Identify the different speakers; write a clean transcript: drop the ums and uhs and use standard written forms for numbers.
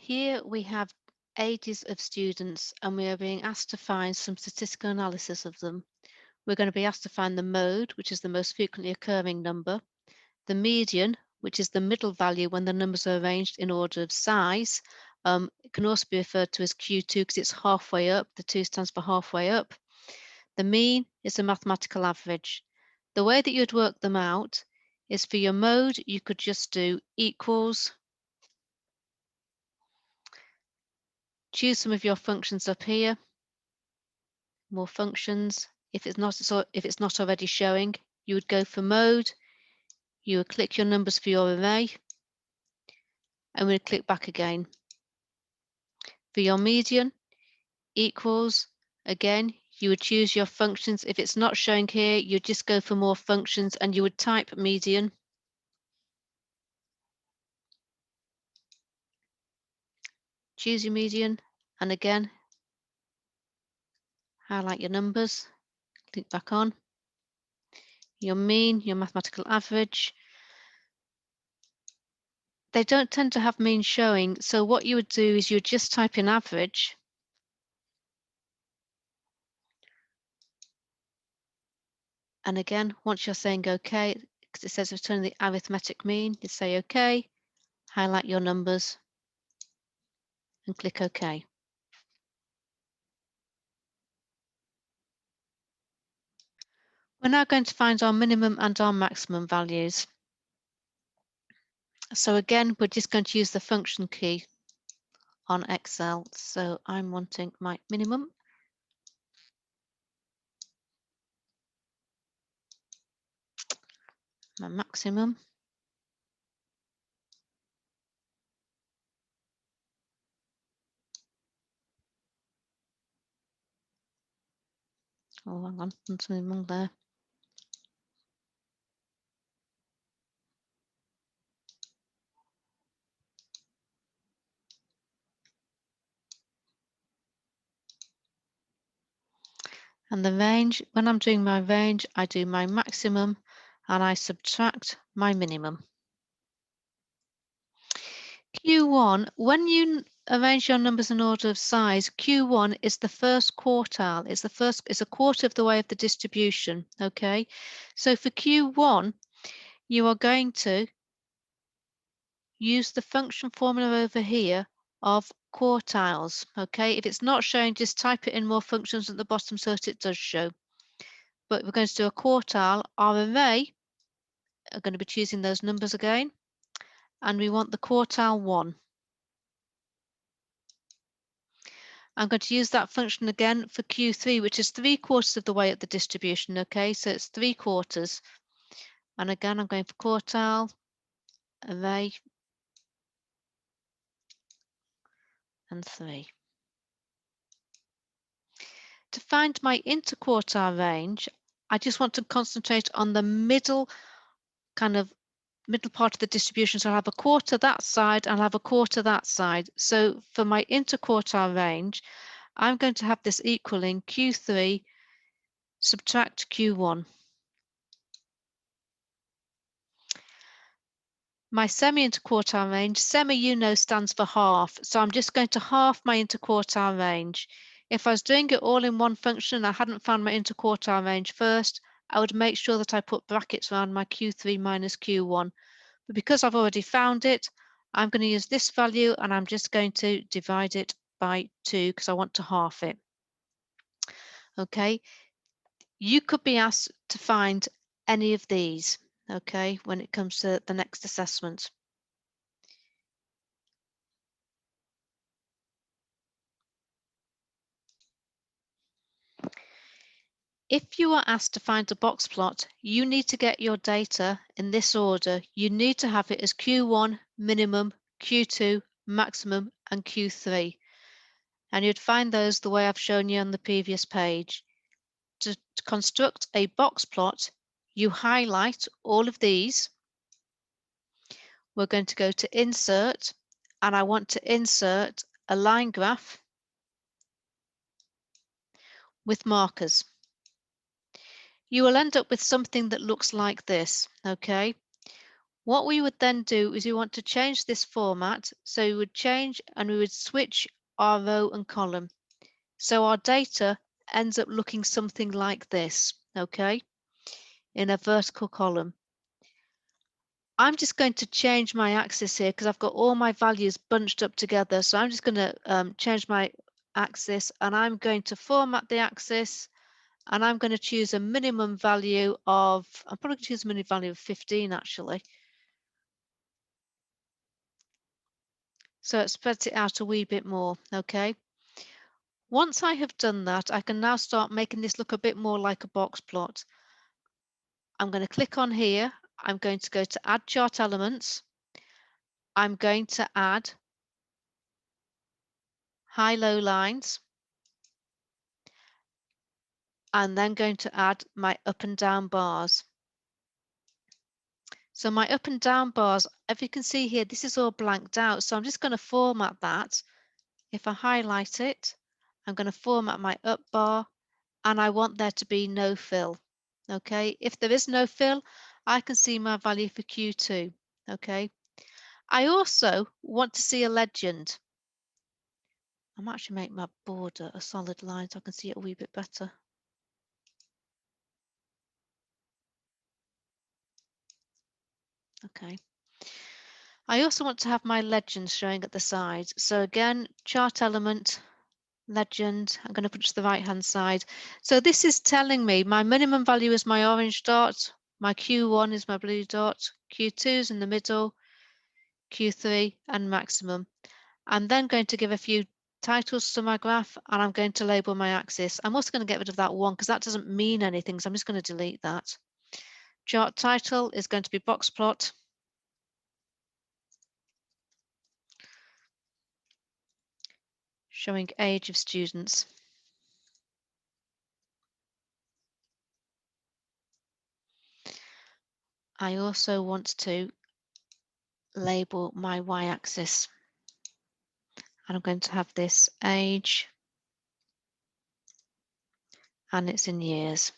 Speaker 1: Here we have ages of students and we are being asked to find some statistical analysis of them. We're going to be asked to find the mode, which is the most frequently occurring number, the median, which is the middle value when the numbers are arranged in order of size. It can also be referred to as Q2 because it's halfway up. The 2 stands for halfway up. The mean is a mathematical average. The way that you'd work them out is for your mode, you could just do equals, choose some of your functions up here, more functions. If it's not already showing, you would go for mode, you would click your numbers for your array, and we would click back again. For your median, equals, again, you would choose your functions. If it's not showing here, you just go for more functions and you would type median. Choose your median, and again, highlight your numbers, click back on. Your mean, your mathematical average. They don't tend to have mean showing, so what you would do is you would just type in average. And again, once you're saying OK, because it says return the arithmetic mean, you say OK, highlight your numbers, and click OK. We're now going to find our minimum and our maximum values. So again, we're just going to use the function key on Excel. So I'm wanting my minimum. My maximum. Oh, hang on, there's something wrong there. And the range, when I'm doing my range, I do my maximum and I subtract my minimum. Q1, when you arrange your numbers in order of size, Q1 is the first quartile. It's a quarter of the way of the distribution. Okay, so for Q1, you are going to use the function formula over here of quartiles. Okay, if it's not showing, just type it in more functions at the bottom so that it does show. But we're going to do a quartile. Our array are going to be choosing those numbers again, and we want the quartile 1. I'm going to use that function again for Q3, which is 3/4 of the way up the distribution. Okay, so it's 3/4. And again, I'm going for quartile, array, and 3. To find my interquartile range, I just want to concentrate on the middle part of the distribution. So I'll have a quarter that side and I'll have a quarter that side. So for my interquartile range, I'm going to have this equaling Q3 subtract Q1. My semi-interquartile range, semi you know stands for half, so I'm just going to half my interquartile range. If I was doing it all in one function and I hadn't found my interquartile range first, I would make sure that I put brackets around my Q3 minus Q1. But because I've already found it, I'm going to use this value and I'm just going to divide it by 2 because I want to half it. Okay, you could be asked to find any of these, okay, when it comes to the next assessment. If you are asked to find a box plot, you need to get your data in this order. You need to have it as Q1 minimum, Q2 maximum, and Q3. And you'd find those the way I've shown you on the previous page. To construct a box plot, you highlight all of these. We're going to go to Insert, and I want to insert a line graph with markers. You will end up with something that looks like this, okay? What we would then do is we want to change this format. So we would change and we would switch our row and column. So our data ends up looking something like this, okay, in a vertical column. I'm just going to change my axis here because I've got all my values bunched up together. So I'm just going to change my axis and I'm going to format the axis and I'm going to choose a minimum value of, I'm probably going to choose a minimum value of 15 actually. So it spreads it out a wee bit more, okay? Once I have done that, I can now start making this look a bit more like a box plot. I'm going to click on here. I'm going to go to Add Chart Elements. I'm going to add high-low lines. And then going to add my up and down bars. So my up and down bars, if you can see here, this is all blanked out. So I'm just going to format that. If I highlight it, I'm going to format my up bar and I want there to be no fill. Okay, if there is no fill, I can see my value for Q2. Okay, I also want to see a legend. I might actually make my border a solid line so I can see it a wee bit better. Okay. I also want to have my legend showing at the sides. So again, chart element, legend, I'm going to put it to the right hand side. So this is telling me my minimum value is my orange dot, my Q1 is my blue dot, Q2 is in the middle, Q3 and maximum. I'm then going to give a few titles to my graph and I'm going to label my axis. I'm also going to get rid of that one because that doesn't mean anything. So I'm just going to delete that. Chart title is going to be box plot. Showing age of students. I also want to label my y-axis. And I'm going to have this age and it's in years.